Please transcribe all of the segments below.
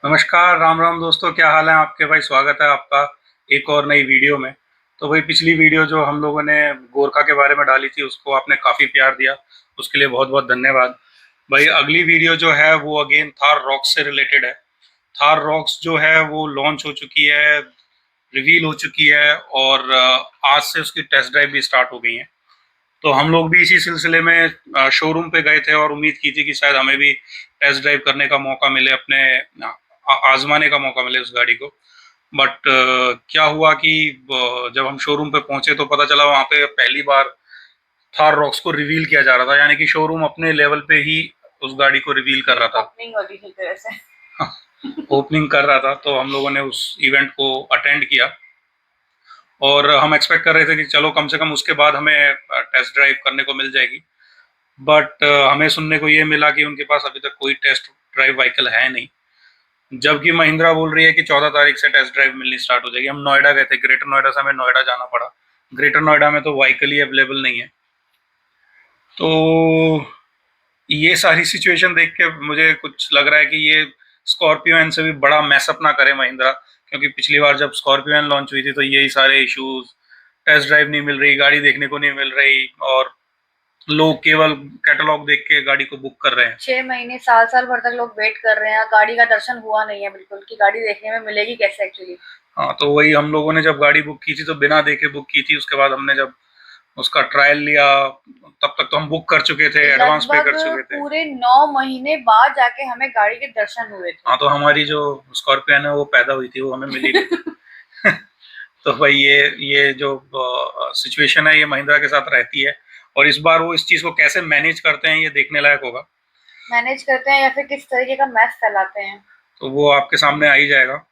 नमस्कार, राम राम दोस्तों, क्या हाल है आपके भाई। स्वागत है आपका एक और नई वीडियो में। तो भाई पिछली वीडियो जो हम लोगों ने गोरखा के बारे में डाली थी उसको आपने काफ़ी प्यार दिया, उसके लिए बहुत बहुत धन्यवाद। भाई अगली वीडियो जो है वो अगेन थार रॉक्स से रिलेटेड है। थार रॉक्स जो है वो लॉन्च हो चुकी है, रिवील हो चुकी है और आज से उसकी टेस्ट ड्राइव भी स्टार्ट हो गई है। तो हम लोग भी इसी सिलसिले में शोरूम पे गए थे और उम्मीद की थी कि शायद हमें भी टेस्ट ड्राइव करने का मौका मिले, अपने आजमाने का मौका मिले उस गाड़ी को। बट क्या हुआ कि जब हम शोरूम पे पहुंचे तो पता चला वहां पे पहली बार थार रॉक्स को रिवील किया जा रहा था, यानी कि शोरूम अपने लेवल पे ही उस गाड़ी को रिवील कर रहा था। ओपनिंग होती थी तरह से। ओपनिंग कर रहा था, तो हम लोगों ने उस इवेंट को अटेंड किया और हम एक्सपेक्ट कर रहे थे कि चलो कम से कम उसके बाद हमें टेस्ट ड्राइव करने को मिल जाएगी। बट हमें सुनने को ये मिला कि उनके पास अभी तक कोई टेस्ट ड्राइव व्हीकल है नहीं, जबकि महिंद्रा बोल रही है कि 14 तारीख से टेस्ट ड्राइव मिलनी स्टार्ट हो जाएगी। हम नोएडा गए थे, ग्रेटर नोएडा से हमें नोएडा जाना पड़ा। ग्रेटर नोएडा में तो व्हीकल ही अवेलेबल नहीं है। तो ये सारी सिचुएशन देख के मुझे कुछ लग रहा है कि ये स्कॉर्पियो एन से भी बड़ा मैसअप ना करे महिंद्रा, क्योंकि पिछली बार जब स्कॉर्पियो एन लॉन्च हुई थी तो यही सारे इश्यूज, टेस्ट ड्राइव नहीं मिल रही, गाड़ी देखने को नहीं मिल रही और लोग केवल कैटलॉग देख के गाड़ी को बुक कर रहे हैं। 6 महीने साल साल भर तक लोग वेट कर रहे हैं, गाड़ी का दर्शन हुआ नहीं है बिल्कुल कि गाड़ी देखने में मिलेगी कैसे एक्चुअली। हाँ, तो वही हम लोगों ने जब गाड़ी बुक की थी तो बिना देखे बुक की थी। उसके बाद हमने जब उसका ट्रायल लिया तब तक तो हम बुक कर चुके थे, एडवांस पे लगभग कर चुके थे। पूरे 9 महीने बाद जाके हमें गाड़ी के दर्शन हुए थे। हाँ, तो हमारी जो स्कॉर्पियन है वो पैदा हुई थी, वो हमें मिली नहीं। तो भाई ये जो सिचुएशन है ये महिंद्रा के साथ रहती है और इस बार वो इस चीज को कैसे मैनेज करते हैं ये देखने लायक होगा। मैनेज करते हैं या फिर किस तरीके का मैथ फैलाते हैं। तो वो आपके सामने आ ही जाएगा।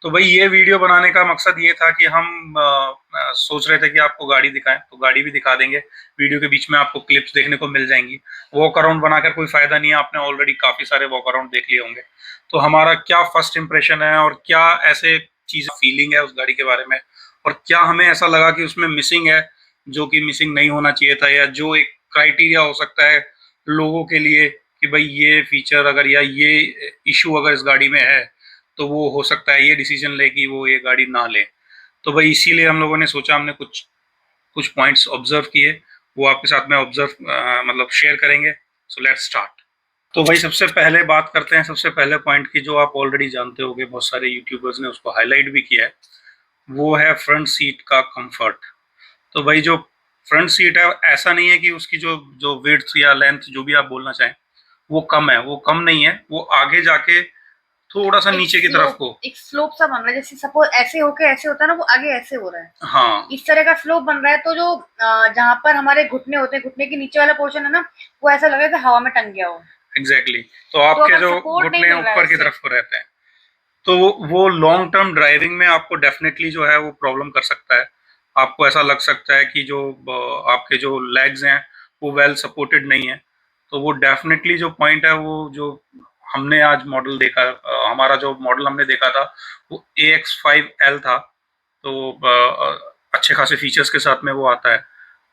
तो भाई ये वीडियो बनाने का मकसद ये था कि हम सोच रहे थे कि आपको गाड़ी दिखाएं, तो गाड़ी भी दिखा देंगे। वीडियो के बीच में आपको क्लिप्स देखने को मिल जाएंगी। वॉक अराउंड बनाकर कोई फायदा नहीं है, आपने ऑलरेडी काफी सारे वॉक अराउंड देख लिए होंगे। तो हमारा क्या फर्स्ट इंप्रेशन है और क्या ऐसे चीज फीलिंग है उस गाड़ी के बारे में, और क्या हमें ऐसा लगा कि उसमें मिसिंग है जो कि मिसिंग नहीं होना चाहिए था, या जो एक क्राइटेरिया हो सकता है लोगों के लिए कि भाई ये फीचर अगर या ये इशू अगर इस गाड़ी में है तो वो हो सकता है ये डिसीजन ले कि वो ये गाड़ी ना ले। तो भाई इसीलिए हम लोगों ने सोचा, हमने कुछ कुछ पॉइंट्स ऑब्जर्व किए, वो आपके साथ में ऑब्जर्व मतलब शेयर करेंगे। So let's start. तो भाई सबसे पहले बात करते हैं सबसे पहले पॉइंट की, जो आप ऑलरेडी जानते होंगे, बहुत सारे यूट्यूबर्स ने उसको हाईलाइट भी किया है। वो है फ्रंट सीट का कंफर्ट। तो भाई जो फ्रंट सीट है, ऐसा नहीं है कि उसकी जो जो विड्थ या लेंथ जो भी आप बोलना चाहें वो कम है, वो कम नहीं है, वो आगे जाके थोड़ा सा नीचे की तरफ को। एक स्लोप सा बन रहा है, जैसे सपोज ऐसे होके ऐसे होता है ना, वो आगे ऐसे हो रहा है। हाँ, इस तरह का स्लोप बन रहा है, तो जो जहाँ पर हमारे घुटने होते हैं, घुटने के नीचे वाला पोर्शन है ना, वो ऐसा लग रहा है कि हवा में टंग गया हो। Exactly exactly। तो तो आपके अगर जो सपोर्ट नहीं घुटने मिल रहा है ऊपर की उससे। तरफ को रहते हैं, तो वो लॉन्ग टर्म ड्राइविंग में आपको डेफिनेटली जो है वो प्रॉब्लम कर सकता है। आपको ऐसा लग सकता है कि जो आपके जो लेग्स हैं वो वेल सपोर्टेड नहीं है। तो वो डेफिनेटली जो पॉइंट है, वो जो हमने आज मॉडल देखा, हमारा जो मॉडल हमने देखा था वो AX5L था। तो अच्छे खासे फीचर्स के साथ में वो आता है।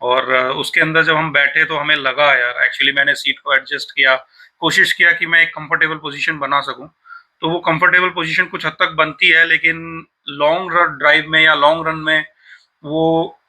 और उसके अंदर जब हम बैठे तो हमें लगा यार, एक्चुअली मैंने सीट को एडजस्ट किया, कोशिश किया कि मैं एक कंफर्टेबल पोजीशन बना सकूं। तो वो कंफर्टेबल पोजीशन कुछ हद तक बनती है, लेकिन लॉन्ग रन ड्राइव में या लॉन्ग रन में वो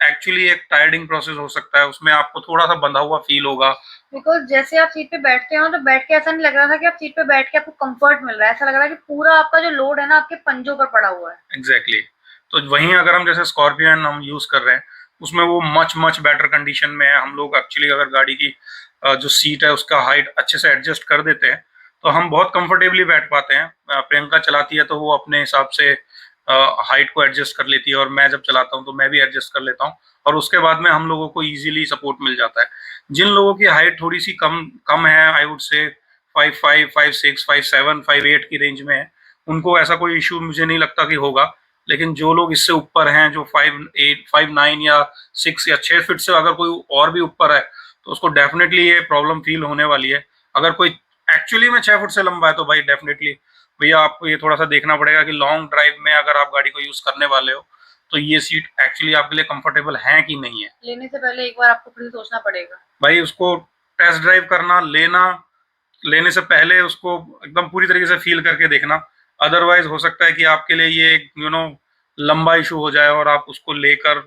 एक्चुअली एक टायरिंग प्रोसेस हो सकता है, उसमें आपको थोड़ा सा बंधा हुआ फील होगा। बिकॉज जैसे आप सीट पे बैठते हो तो बैठ के ऐसा नहीं लग रहा था कि आप सीट पे बैठ के आपको कंफर्ट मिल रहा है, ऐसा लग रहा है कि पूरा आपका जो लोड है ना आपके पंजों पर पड़ा हुआ है। Exactly exactly। तो वहीं अगर हम जैसे स्कॉर्पियन हम यूज कर रहे हैं, उसमें वो मच मच बेटर कंडीशन में है। हम लोग एक्चुअली अगर गाड़ी की जो सीट है उसका हाइट अच्छे से एडजस्ट कर देते हैं तो हम बहुत कंफर्टेबली बैठ पाते हैं। प्रियंका चलाती है तो वो अपने हिसाब से हाइट को एडजस्ट कर लेती है, और मैं जब चलाता हूँ तो मैं भी एडजस्ट कर लेता हूँ, और उसके बाद में हम लोगों को इजीली सपोर्ट मिल जाता है। जिन लोगों की हाइट थोड़ी सी कम कम है, आई वुड से 5'5", 5'6", 5'7", 5'8" की रेंज में है, उनको ऐसा कोई इशू मुझे नहीं लगता कि होगा। लेकिन जो लोग इससे ऊपर हैं, जो 5'8", 5'9" या 6 या 6 फीट से अगर कोई और भी ऊपर है, तो उसको डेफिनेटली ये प्रॉब्लम फील होने वाली है। अगर कोई एक्चुअली में 6 फुट से लंबा है तो भाई डेफिनेटली भैया आपको ये थोड़ा सा देखना पड़ेगा कि लॉन्ग ड्राइव में अगर आप गाड़ी को यूज करने वाले हो तो ये सीट एक्चुअली आपके लिए कंफर्टेबल है कि नहीं है। लेने से पहले एक बार आपको फिर सोचना पड़ेगा। भाई उसको टेस्ट ड्राइव करना, लेना, लेने से पहले उसको एकदम पूरी तरीके से फील करके देखना। अदरवाइज हो सकता है कि आपके लिए ये लंबा इशू हो जाए और आप उसको लेकर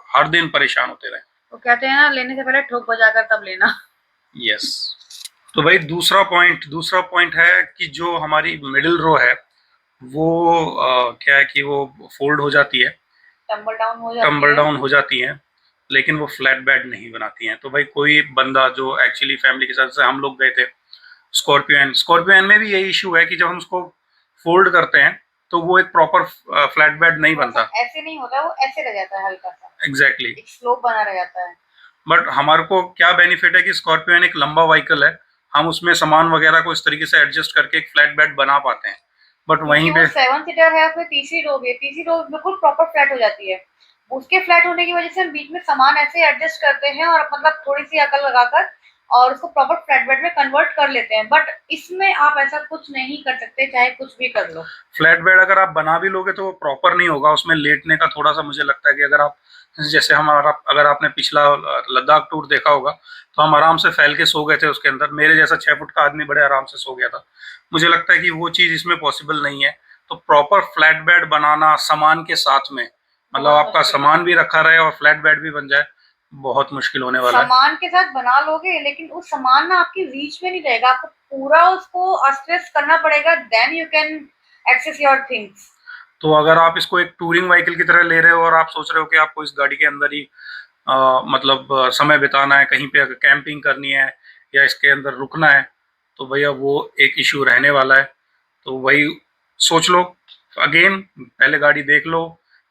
हर दिन परेशान होते रहें। वो कहते हैं ना, लेने से पहले ठोक बजाकर तब लेना। यस। तो भाई दूसरा पॉइंट है कि जो हमारी मिडिल रो है वो क्या है कि वो फोल्ड हो जाती है, टम्बल डाउन हो जाती है, लेकिन वो फ्लैट बेड नहीं बनाती हैं। तो भाई कोई बंदा जो एक्चुअली फैमिली के साथ, से हम लोग गए थे स्कॉर्पियो एन में भी यही इशू है कि जब हम उसको फोल्ड करते हैं तो वो एक प्रॉपर फ्लैट बेड नहीं बनता। ऐसे नहीं होता, वो ऐसे रह जाता है हल्का सा, एग्जैक्टली। एक स्लोप बना रह जाता है। बट हमारे को क्या बेनिफिट है कि स्कॉर्पियो एन एक लंबा व्हीकल है, हम उसमें सामान वगैरह को इस तरीके से एडजस्ट करके एक फ्लैट बेड बना पाते हैं। बट वहीं पे 7 सीटर है, उसमें तीसरी रो भी है, तीसरी रो बिल्कुल प्रॉपर फ्लैट हो जाती है। उसके फ्लैट होने की वजह से हम बीच में सामान ऐसे एडजस्ट करते हैं और मतलब थोड़ी सी अकल लगाकर और उसको प्रॉपर फ्लैट बेड में कन्वर्ट कर लेते हैं। बट इसमें आप ऐसा कुछ नहीं कर सकते, चाहे कुछ भी कर लो। फ्लैट बेड अगर आप बना भी लोगे तो वो प्रॉपर नहीं होगा, उसमें लेटने का थोड़ा सा मुझे लगता है कि अगर आप जैसे हमारा, अगर आपने पिछला लद्दाख टूर देखा होगा तो हम आराम से फैल के सो गए थे उसके अंदर, मेरे जैसा 6 फुट का आदमी बड़े आराम से सो गया था। मुझे लगता है कि वो चीज इसमें पॉसिबल नहीं है। तो प्रॉपर फ्लैट बेड बनाना सामान के साथ में, मतलब आपका सामान भी रखा रहे और फ्लैट बेड भी बन जाए, बहुत मुश्किल होने वाला है। सामान के साथ बना लोगे लेकिन उस सामान ना आपकी रीच में नहीं रहेगा, आपको पूरा उसको असेस करना पड़ेगा, then you can access your things. तो अगर आप इसको एक टूरिंग व्हीकल की तरह ले रहे हो और आप सोच रहे हो कि आपको इस गाड़ी के अंदर ही मतलब समय बिताना है, कहीं पे अगर कैंपिंग करनी है या इसके अंदर रुकना है, तो भैया वो एक इशू रहने वाला है। तो वही सोच लो, अगेन पहले गाड़ी देख लो,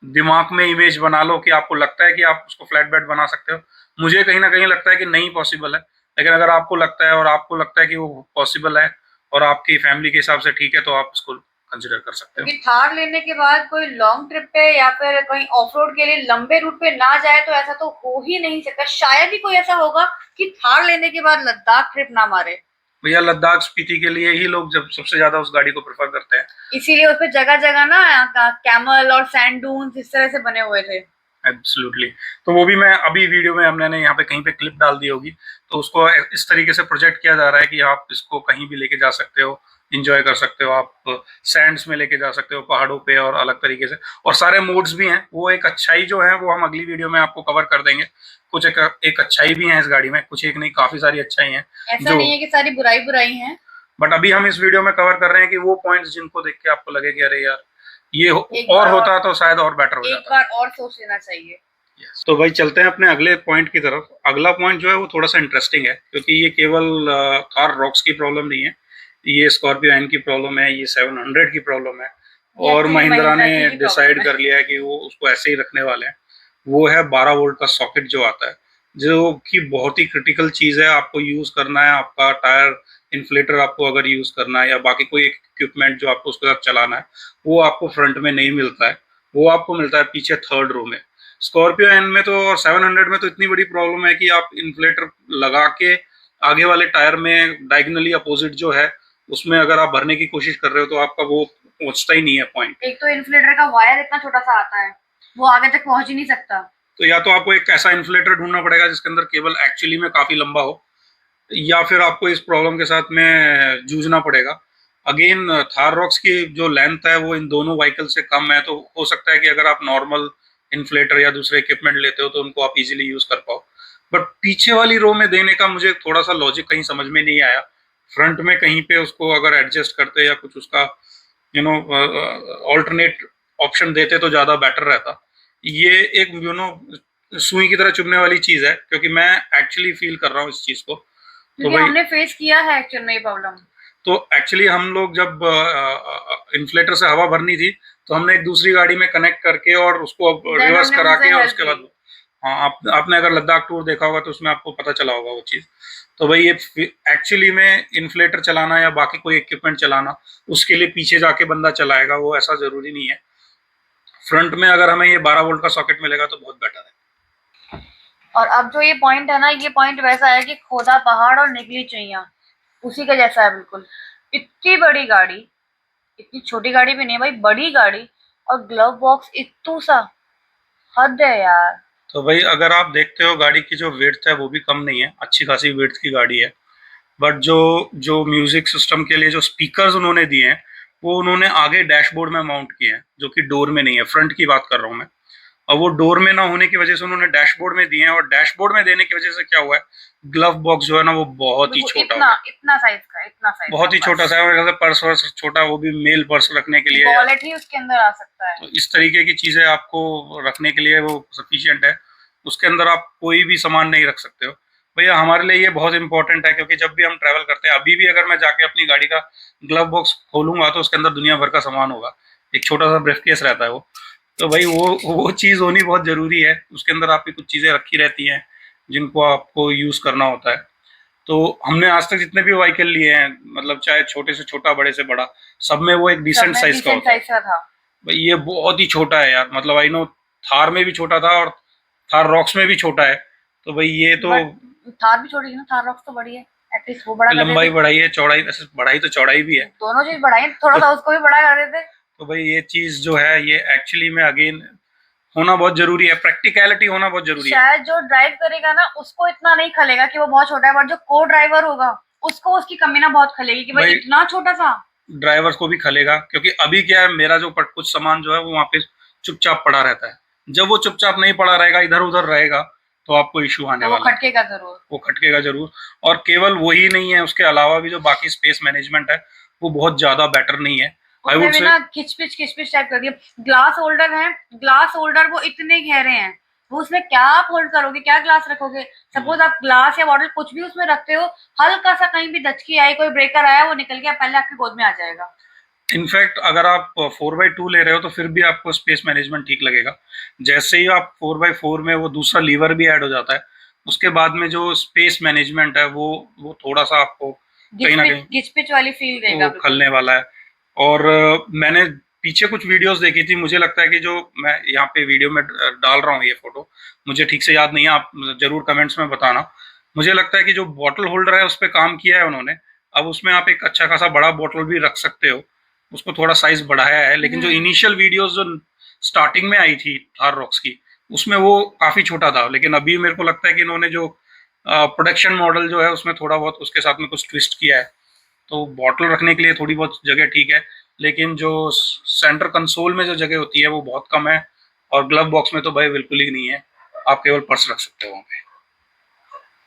दिमाग में इमेज बना लो कि आपको लगता है कि आप उसको फ्लैट बेड बना सकते हो। मुझे कहीं ना कहीं लगता है कि नहीं पॉसिबल है, लेकिन अगर आपको लगता है और आपको लगता है कि वो पॉसिबल है और आपकी फैमिली के हिसाब से ठीक है, तो आप इसको कंसिडर कर सकते हो। थार लेने के बाद कोई लॉन्ग ट्रिप पे या फिर कहीं ऑफ रोड के लिए लंबे रूट पे ना जाए तो ऐसा तो हो ही नहीं सकता। शायद ही कोई ऐसा होगा कि थार लेने के बाद लद्दाख ट्रिप ना मारे। भैया लद्दाख स्पीति के लिए ही लोग जब सबसे ज्यादा उस गाड़ी को प्रेफर करते हैं, इसीलिए उसपे जगह जगह ना कैमल और सैंड डून्स इस तरह से बने हुए थे। एब्सोल्युटली। तो वो भी मैं अभी वीडियो में हमने यहाँ पे कहीं पे क्लिप डाल दी होगी, तो उसको इस तरीके से प्रोजेक्ट किया जा रहा है कि आप इसको कहीं भी लेके जा सकते हो, इंजॉय कर सकते हो, आप सैंड्स में लेके जा सकते हो, पहाड़ों पे, और अलग तरीके से, और सारे मोड्स भी हैं। वो एक अच्छाई जो है वो हम अगली वीडियो में आपको कवर कर देंगे। कुछ एक अच्छाई भी है इस गाड़ी में, कुछ एक नहीं, काफी सारी अच्छाई हैं। ऐसा नहीं है कि सारी बुराई बुराई है, बट अभी हम इस वीडियो में कवर कर रहे हैं कि वो पॉइंट्स जिनको देख के आपको लगे कि अरे यार ये और होता तो शायद और बेटर हो जाता। एक बार और सोच लेना चाहिए। तो भाई चलते हैं अपने अगले पॉइंट की तरफ। अगला पॉइंट जो है वो थोड़ा सा इंटरेस्टिंग है, क्योंकि ये केवल थार रॉक्स की प्रॉब्लम नहीं है, ये स्कॉर्पियो एन की प्रॉब्लम है, ये 700 की प्रॉब्लम है, और महिंद्रा ने डिसाइड कर लिया है कि वो उसको ऐसे ही रखने वाले हैं। वो है 12 वोल्ट का सॉकेट जो आता है, जो कि बहुत ही क्रिटिकल चीज़ है। आपको यूज़ करना है, आपका टायर इन्फ्लेटर आपको अगर यूज़ करना है या बाकी कोई इक्विपमेंट जो आपको उसके साथ चलाना है, वो आपको फ्रंट में नहीं मिलता है, वो आपको मिलता है पीछे थर्ड रो में। स्कॉर्पियो एन में तो और 700 में तो इतनी बड़ी प्रॉब्लम है कि आप इन्फ्लेटर लगा के आगे वाले टायर में डायगोनली अपोजिट जो है उसमें अगर आप भरने की कोशिश कर रहे हो तो आपका वो पहुंचता ही नहीं है पॉइंट। एक तो इन्फ्लेटर का वायर इतना छोटा सा आता है, वो आगे तक पहुंच ही नहीं सकता। तो या तो आपको एक ऐसा इन्फ्लेटर ढूंढना पड़ेगा जिसके अंदर केबल एक्चुअली में काफी लंबा हो, या फिर आपको इस प्रॉब्लम के साथ में जूझना पड़ेगा। अगेन थार रॉक्स की जो लेंथ है वो इन दोनों व्हीकल से कम है, तो हो सकता है कि अगर आप नॉर्मल इन्फ्लेटर या दूसरे इक्विपमेंट लेते हो तो उनको आप इजीली यूज कर पाओ। बट पीछे वाली रो में देने का मुझे थोड़ा सा लॉजिक कहीं समझ में नहीं आया। फ्रंट में कहीं पे उसको अगर एडजस्ट करते या कुछ उसका ऑल्टरनेट ऑप्शन देते तो ज्यादा बेटर रहता। ये एक सुई की तरह चुभने वाली चीज है, क्योंकि मैं एक्चुअली फील कर रहा हूँ इस चीज को। तो भाई हमने फेस किया है एक्चुअल में ये प्रॉब्लम। तो एक्चुअली हम लोग जब इन्फ्लेटर से हवा भरनी थी तो हमने एक दूसरी गाड़ी में कनेक्ट करके और उसको रिवर्स करा के, और उसके बाद हाँ, आपने अगर लद्दाख टूर देखा होगा तो उसमें आपको पता चला होगा वो चीज़। तो भाई ये एक्चुअली में इन्फ्लेटर चलाना या बाकी कोई इक्विपमेंट चलाना, उसके लिए पीछे जाके बंदा चलाएगा, वो ऐसा जरूरी नहीं है। फ्रंट में अगर हमें ये 12 वोल्ट का सॉकेट मिलेगा तो बहुत बेटर है। और अब जो ये पॉइंट है ना, ये पॉइंट वैसा है कि खोदा पहाड़ और निकली चुइयां, उसी का जैसा है बिल्कुल। इतनी बड़ी गाड़ी, इतनी छोटी गाड़ी भी नहीं भाई, बड़ी गाड़ी, और ग्लव बॉक्स इतू सा, हद है यार। तो भाई अगर आप देखते हो गाड़ी की जो विड्थ है वो भी कम नहीं है, अच्छी खासी विड्थ की गाड़ी है। बट जो जो म्यूजिक सिस्टम के लिए जो स्पीकर्स उन्होंने दिए हैं वो उन्होंने आगे डैशबोर्ड में माउंट किए हैं, जो कि डोर में नहीं है। फ्रंट की बात कर रहा हूँ मैं। और वो डोर में ना होने की वजह से उन्होंने डैशबोर्ड में दिए हैं, और डैशबोर्ड में देने की वजह से क्या हुआ है, ग्लव बॉक्स जो है ना वो बहुत ही छोटा हो इतना गया। इतना साइज का, इतना साइज बहुत का ही छोटा पर्स, सा है, मेरे ख्याल से पर्स वर्स छोटा, वो भी मेल पर्स रखने के लिए है। वॉलेट ही उसके अंदर आ सकता है। तो इस तरीके की चीजें आपको रखने के लिए वो सफिशिएंट है। उसके अंदर आप कोई भी सामान नहीं रख सकते हो। भैया हमारे लिए ये बहुत इंपॉर्टेंट है, क्योंकि जब भी हम ट्रैवल करते हैं, अभी भी अगर मैं जाके अपनी गाड़ी का ग्लव बॉक्स खोलूंगा तो उसके अंदर दुनिया भर का सामान होगा। एक छोटा सा ब्रीफ केस रहता है वो। तो भाई वो चीज़ होनी बहुत ज़रूरी है। उसके अंदर आपकी कुछ चीज़ें रखी रहती हैं जिनको आपको यूज़ करना होता है। तो हमने आज तक जितने भी व्हीकल लिए हैं, मतलब चाहे छोटे से छोटा बड़े से बड़ा, सब में वो एक सब डिसेंट में साइज का डिसेंट होता है। साइज का था। भाई ये बहुत ही छोटा है यार, मतलब आई नो थार में भी छोटा था और थार रॉक्स में भी छोटा है। तो भाई ये तो बट थार भी छोटी थी ना, थार रॉक्स तो बड़ी है, एटलीस्ट वो बड़ा कर लंबाई देते। बढ़ाई है, चौड़ाई, ऐसे बढ़ाई तो चौड़ाई भी है। दोनों चीज बढ़ाई, थोड़ा तो, सा उसको भी बड़ा कर देते। तो भाई ये चीज जो है ये एक्चुअली में अगेन होना बहुत जरूरी है, प्रैक्टिकलिटी होना बहुत जरूरी है। शायद जो ड्राइव करेगा ना उसको इतना नहीं खलेगा कि वो बहुत छोटा है, बट जो को ड्राइवर होगा उसको उसकी कमी ना बहुत खलेगी कि भाई भाई इतना छोटा सा। ड्राइवर्स को भी खलेगा, क्योंकि अभी क्या है, मेरा जो कुछ सामान जो है वो वहाँ पे चुपचाप पड़ा रहता है। जब वो चुपचाप नहीं पड़ा रहेगा, इधर उधर रहेगा, तो आपको इशू आने तो वो वाला है। खटकेगा जरूर। वो खटकेगा जरूर। और केवल वही नहीं है, उसके अलावा भी जो बाकी स्पेस मैनेजमेंट है वो बहुत ज्यादा बेटर नहीं है, आई उसने वुड भी से। ना खिचपिच टाइप कर दिया। ग्लास होल्डर है, ग्लास होल्डर वो इतने गहरे हैं, वो उसमें क्या आप होल्ड करोगे, क्या ग्लास रखोगे। सपोज आप ग्लास या बॉटल कुछ भी उसमें रखते हो, हल्का सा कहीं भी दचकी आई, कोई ब्रेकर आया, वो निकल गया, पहले आपकी गोद में आ जाएगा। इनफैक्ट अगर आप 4x2 ले रहे हो तो फिर भी आपको स्पेस मैनेजमेंट ठीक लगेगा। जैसे ही आप 4x4 में वो दूसरा लीवर भी ऐड हो जाता है, उसके बाद में जो स्पेस मैनेजमेंट है वो थोड़ा सा आपको कहीं ना कहीं घिच पिच वाली फील देगा वो बिल्कुल। खलने वाला है। और मैंने पीछे कुछ वीडियोस देखी थी, मुझे लगता है कि जो मैं यहाँ पे वीडियो में डाल रहा हूँ ये फोटो, मुझे ठीक से याद नहीं है, आप जरूर कमेंट्स में बताना। मुझे लगता है कि जो बॉटल होल्डर है उस पर काम किया है उन्होंने। अब उसमें आप एक अच्छा खासा बड़ा बॉटल भी रख सकते हो, उसको थोड़ा साइज बढ़ाया है। लेकिन जो इनिशियल वीडियोस जो स्टार्टिंग में आई थी थार रॉक्स की, उसमें वो काफी छोटा था। लेकिन अभी मेरे को लगता है कि इन्होंने जो प्रोडक्शन मॉडल जो है उसमें थोड़ा बहुत उसके साथ में कुछ ट्विस्ट किया है। तो बॉटल रखने के लिए थोड़ी बहुत जगह ठीक है, लेकिन जो सेंटर कंसोल में जो जगह होती है वो बहुत कम है। और ग्लव बॉक्स में तो भाई बिल्कुल ही नहीं है, आप केवल पर्स रख सकते हो वहाँ पे।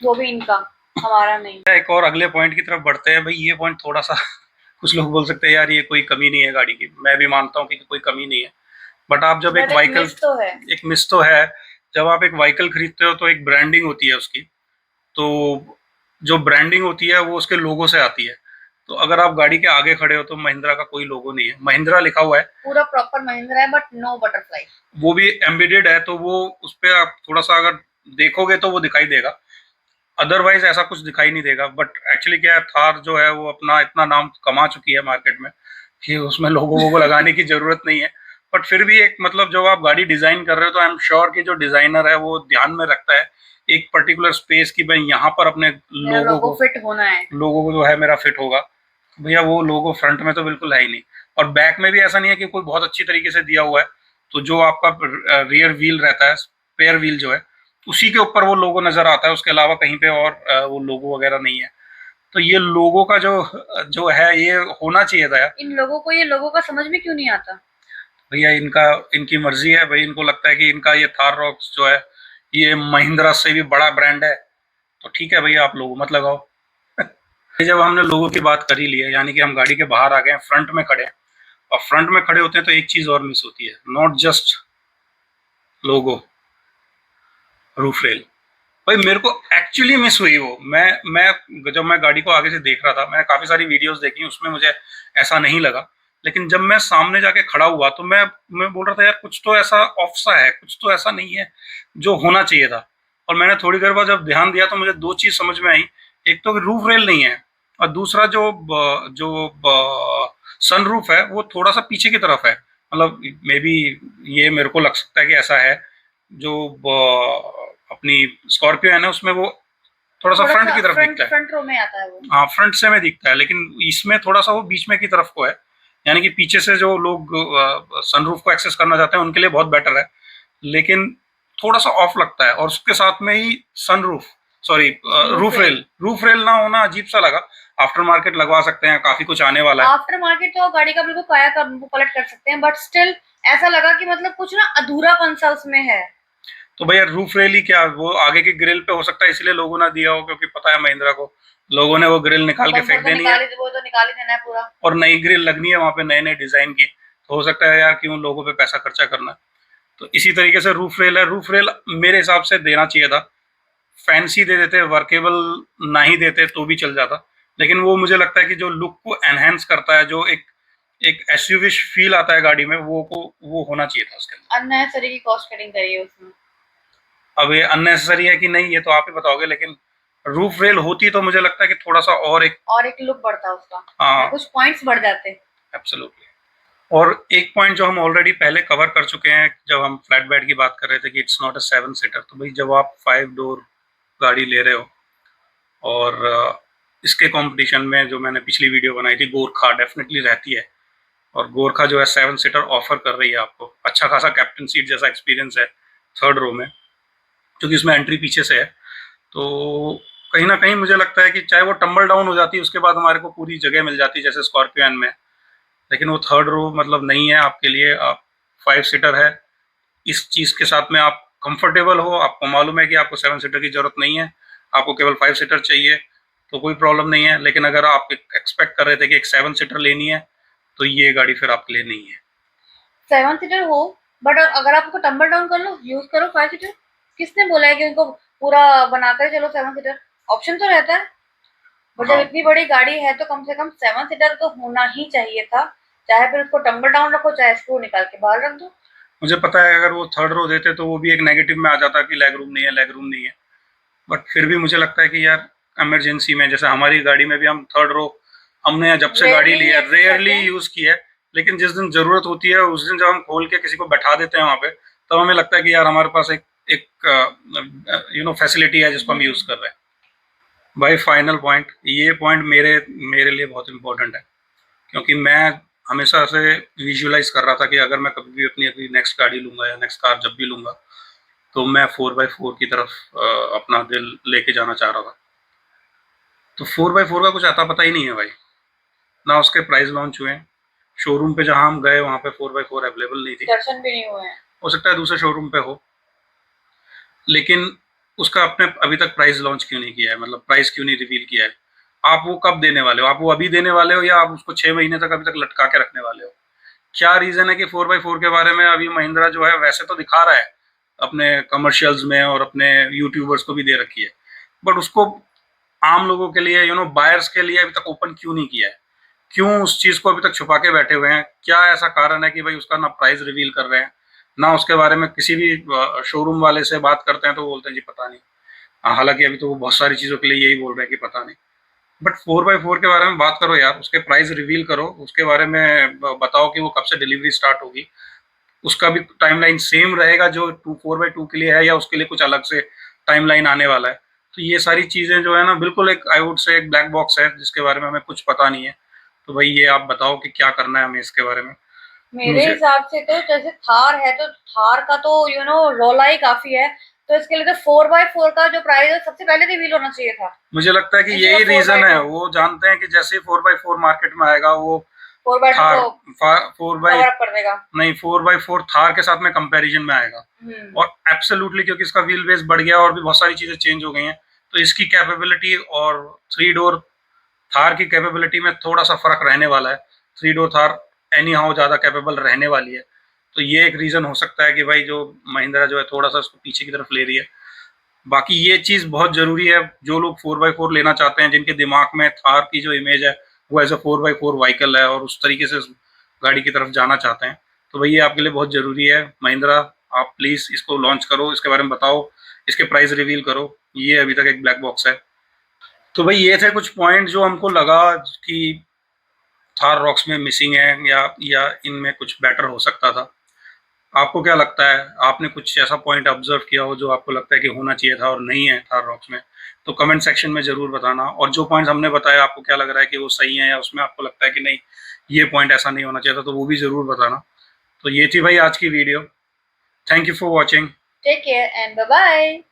वो भी इनका, हमारा नहीं। एक और अगले पॉइंट की तरफ बढ़ते हैं। भाई ये पॉइंट थोड़ा सा कुछ लोग बोल सकते हैं यार ये कोई कमी नहीं है गाड़ी की, मैं भी मानता हूँ कि कोई कमी नहीं है। बट आप जब एक बट एक व्हीकल, मिस तो है। एक मिस तो है, जब आप एक व्हीकल खरीदते हो तो एक ब्रांडिंग होती है उसकी। तो जो ब्रांडिंग होती है वो उसके लोगो से आती है। तो अगर आप गाड़ी के आगे खड़े हो तो महिंद्रा का कोई लोगो नहीं है, महिंद्रा लिखा हुआ है, पूरा प्रॉपर महिंद्रा है, बट नो बटरफ्लाई। वो भी एम्बेडेड है, तो वो उस पर आप थोड़ा सा अगर देखोगे तो वो दिखाई देगा, अदरवाइज ऐसा कुछ दिखाई नहीं देगा। बट एक्चुअली क्या है, थार जो है वो अपना इतना नाम कमा चुकी है मार्केट में कि उसमें लोगों को लगाने की जरूरत नहीं है। बट फिर भी एक मतलब जब आप गाड़ी डिजाइन कर रहे हो तो आई एम श्योर कि जो डिजाइनर है वो ध्यान में रखता है एक पर्टिकुलर स्पेस की, भाई यहाँ पर अपने मेरा लोगो को फिट होना है। लोगों को जो है मेरा फिट होगा। भैया वो लोगो फ्रंट में तो बिल्कुल है ही नहीं, और बैक में भी ऐसा नहीं है कि कोई बहुत अच्छी तरीके से दिया हुआ है। तो जो आपका रियर व्हील रहता है, स्पेयर व्हील जो है, उसी के ऊपर वो लोगो नजर आता है, उसके अलावा कहीं पे और वो लोगो वगैरह नहीं है। तो ये लोगो का जो जो है ये होना चाहिए था यार। इन लोगों को ये लोगों का समझ में क्यों नहीं आता। भैया इनका, इनकी मर्जी है भाई, इनको लगता है कि इनका ये थार रॉक्स जो है ये महिंद्रा से भी बड़ा ब्रांड है, तो ठीक है भैया आप लोगो मत लगाओ। जब हमने लोगों की बात कर ही ली है, यानी कि हम गाड़ी के बाहर आ गए हैं, फ्रंट में खड़े हैं, और फ्रंट में खड़े होते हैं तो एक चीज और मिस होती है, not just logo, roof rail. भाई मेरे को एक्चुअली मिस हुई वो। मैं जब मैं गाड़ी को आगे से देख रहा था, मैंने काफी सारी वीडियोस देखी, उसमें मुझे ऐसा नहीं लगा। लेकिन जब मैं सामने जाके खड़ा हुआ तो मैं बोल रहा था यार कुछ तो ऐसा ऑफ सा है, कुछ तो ऐसा नहीं है जो होना चाहिए था। और मैंने थोड़ी देर बाद जब ध्यान दिया तो मुझे दो चीज समझ में आई। एक तो रूफ रेल नहीं है, और दूसरा जो सनरूफ है वो थोड़ा सा पीछे की तरफ है। मतलब मे बी ये मेरे को लग सकता है कि ऐसा है। जो अपनी स्कॉर्पियो है ना उसमें वो थोड़ा सा थोड़ा फ्रंट सा की तरफ फ्रंट दिखता है। फ्रंट रो में आता है वो। हाँ फ्रंट से में दिखता है, लेकिन इसमें थोड़ा सा वो बीच में की तरफ को है। यानी कि पीछे से जो लोग सनरूफ को एक्सेस करना चाहते हैं उनके लिए बहुत बेटर है, लेकिन थोड़ा सा ऑफ लगता है। और उसके साथ में ही सनरूफ, सॉरी रूफ रेल ना होना अजीब सा लगा। आफ्टर मार्केट लगवा सकते हैं, काफी कुछ आने वाला है। आफ्टर मार्केट तो गाड़ी का बिल्कुल काया पलट कर सकते हैं, बट स्टिल ऐसा लगा कि मतलब कुछ ना अधूरापन सा उसमें है। तो भैया रूफ रेल ही क्या, वो आगे के ग्रिल पे हो सकता है इसलिए लोगों ने दिया हो, क्योंकि पता है महिंद्रा को लोगों ने वो ग्रिल निकाल के फेंक देनी है, वो तो निकाल ही देना है पूरा, और नई ग्रिल लगनी है वहां पे नए नए डिजाइन की। तो हो सकता है यार क्यों लोगों पे पैसा खर्चा करना। तो इसी तरीके से रूफ रेल है। रूफ रेल मेरे हिसाब से देना चाहिए था, फैंसी दे देते, वर्केबल ना ही देते तो भी चल जाता। लेकिन वो मुझे लगता है कि जो लुक को एनहेंस करता है, जो एक एक एसयूवी फील आता है गाड़ी में, वो होना चाहिए था उसके अंदर। अननेसेसरी की कॉस्ट कटिंग करी है उसमें। अब ये अननेसेसरी है कि नहीं ये तो आप ही बताओगे, लेकिन रूफ रेल होती तो मुझे लगता है कि थोड़ा सा और एक लुक बढ़ता उसका, हाँ कुछ पॉइंट्स बढ़ जाते। एब्सोल्युटली। और एक पॉइंट जो हम ऑलरेडी पहले कवर कर चुके हैं जब हम फ्लैट बेड की बात कर रहे थे कि इट्स नॉट अ 7 सीटर। तो भाई जब आप 5 डोर गाड़ी ले रहे हो, और इसके कंपटीशन में जो मैंने पिछली वीडियो बनाई थी, गोरखा डेफिनेटली रहती है। और गोरखा जो है 7 सीटर ऑफर कर रही है आपको, अच्छा खासा कैप्टन सीट जैसा एक्सपीरियंस है थर्ड रो में, क्योंकि इसमें एंट्री पीछे से है। तो कहीं ना कहीं मुझे लगता है कि चाहे वो टम्बल डाउन हो जाती है उसके बाद हमारे को पूरी जगह मिल जाती है जैसे स्कॉर्पियन में, लेकिन वो थर्ड रो मतलब नहीं है आपके लिए। आप 5 सीटर है, इस चीज़ के साथ में आप कंफर्टेबल हो, आपको मालूम है कि आपको 7 सीटर की जरूरत नहीं है, आपको केवल 5 सीटर चाहिए, तो कोई प्रॉब्लम नहीं है। लेकिन अगर आप एक्सपेक्ट कर रहे थे कि एक 7 सीटर लेनी है, तो ये गाड़ी फिर आपके लिए नहीं है। 7 सीटर हो, बट अगर आपको टम्बल डाउन कर लो, यूज करो 5 सीटर। किसने बोला है कि उनको पूरा बनाकर चलो 7 सीटर? ऑप्शन तो रहता है। और जब इतनी बड़ी गाड़ी है तो कम से कम 7 सीटर तो होना ही चाहिए था, चाहे फिर उसको टम्बल डाउन रखो, चाहे स्क्रू निकाल के बाहर रख दो। मुझे पता है अगर वो थर्ड रो देते तो वो भी एक नेगेटिव में आ जाता कि लेग रूम नहीं है, लेग रूम नहीं है। बट फिर भी मुझे लगता है कि यार इमरजेंसी में, जैसे हमारी गाड़ी में भी हम थर्ड रो, हमने जब से गाड़ी ली है रेयरली यूज की है, लेकिन जिस दिन जरूरत होती है उस दिन जब हम खोल के किसी को बैठा देते हैं वहां पे, तब हमें लगता है कि यार हमारे पास एक एक फैसिलिटी है जिसको हम यूज कर रहे हैं। भाई फाइनल पॉइंट, ये पॉइंट मेरे मेरे लिए बहुत इंपॉर्टेंट है, क्योंकि मैं हमेशा से विजुअलाइज कर रहा था कि अगर मैं कभी भी अपनी नेक्स्ट गाड़ी लूंगा या नेक्स्ट कार जब भी लूंगा, तो मैं 4x4 की तरफ अपना दिल लेके जाना चाह रहा था। तो 4x4 का कुछ आता पता ही नहीं है भाई, ना उसके प्राइस लॉन्च हुए हैं। शोरूम पे जहां हम गए वहां पे 4x4 अवेलेबल नहीं थी, दर्शन भी नहीं हुए हैं। हो सकता है दूसरे शोरूम पे हो, लेकिन उसका आपने अभी तक प्राइस लॉन्च क्यों नहीं किया है, मतलब प्राइस क्यों नहीं रिवील किया है? आप वो कब देने वाले हो? आप वो अभी देने वाले हो या आप उसको 6 महीने तक अभी तक लटका के रखने वाले हो? क्या रीजन है कि 4x4 के बारे में अभी महिंद्रा जो है वैसे तो दिखा रहा है अपने कमर्शियल्स में और अपने यूट्यूबर्स को भी दे रखी है, बट उसको आम लोगों के लिए बायर्स के लिए अभी तक ओपन क्यों नहीं किया है? क्यों उस चीज को अभी तक छुपा के बैठे हुए हैं? क्या ऐसा कारण है कि भाई उसका ना प्राइस रिवील कर रहे हैं, ना उसके बारे में किसी भी शोरूम वाले से बात करते हैं तो बोलते हैं जी पता नहीं। हालांकि अभी तो वो बहुत सारी चीजों के लिए यही बोल रहे हैं कि पता नहीं। बट 4x4 के बारे में बात करो यार, उसके प्राइस रिवील करो, उसके बारे में बताओ कि वो कब से डिलीवरी स्टार्ट होगी, उसका भी टाइमलाइन सेम रहेगा जो 4x2 के लिए है, या उसके लिए कुछ अलग से टाइमलाइन आने वाला है? तो ये सारी चीजें जो है ना, बिल्कुल एक आई वुड से एक ब्लैक बॉक्स है जिसके बारे में हमें कुछ पता नहीं है। तो भाई ये आप बताओ कि क्या करना है हमें इसके बारे में। मेरे हिसाब से तो जैसे थार है तो थार का तो रौला ही काफी है, तो इसके लिए तो 4x4 का जो प्राइस है सबसे पहले रिवील होना चाहिए था। मुझे लगता है कि यही रीजन है, वो जानते हैं कि जैसे ही 4x4 मार्केट में आएगा वो 4x4 थार के साथ में कंपैरिजन में आएगा, और एब्सोल्युटली क्योंकि इसका व्हील बेस बढ़ गया और भी बहुत सारी चीजें चेंज हो गई हैं, तो इसकी कैपेबिलिटी और 3 डोर थार की कैपेबिलिटी में थोड़ा सा फर्क रहने वाला है। 3 डोर थार एनी हाउ ज्यादा कैपेबल रहने वाली है। तो ये एक रीजन हो सकता है कि भाई जो महिंद्रा जो है थोड़ा सा उसको पीछे की तरफ ले रही है। बाकी ये चीज बहुत जरूरी है, जो लोग 4x4 लेना चाहते हैं, जिनके दिमाग में थार की जो इमेज है वो एज अ 4x4 व्हीकल है और उस तरीके से गाड़ी की तरफ जाना चाहते हैं, तो भाई ये आपके लिए बहुत जरूरी है। महिंद्रा, आप प्लीज इसको लॉन्च करो, इसके बारे में बताओ, इसके प्राइस रिवील करो। ये अभी तक एक ब्लैक बॉक्स है। तो भाई ये थे कुछ पॉइंट जो हमको लगा कि थार रॉक्स में मिसिंग है, या इनमें कुछ बेटर हो सकता था। आपको क्या लगता है? आपने कुछ ऐसा पॉइंट ऑब्जर्व किया हो जो आपको लगता है कि होना चाहिए था और नहीं है थार रॉक्स में? तो कमेंट सेक्शन में जरूर बताना। और जो पॉइंट्स हमने बताया आपको क्या लग रहा है कि वो सही है, या उसमें आपको लगता है कि नहीं ये पॉइंट ऐसा नहीं होना चाहिए था, तो वो भी जरूर बताना। तो ये थी भाई आज की video. Thank you for watching. Take care and bye bye.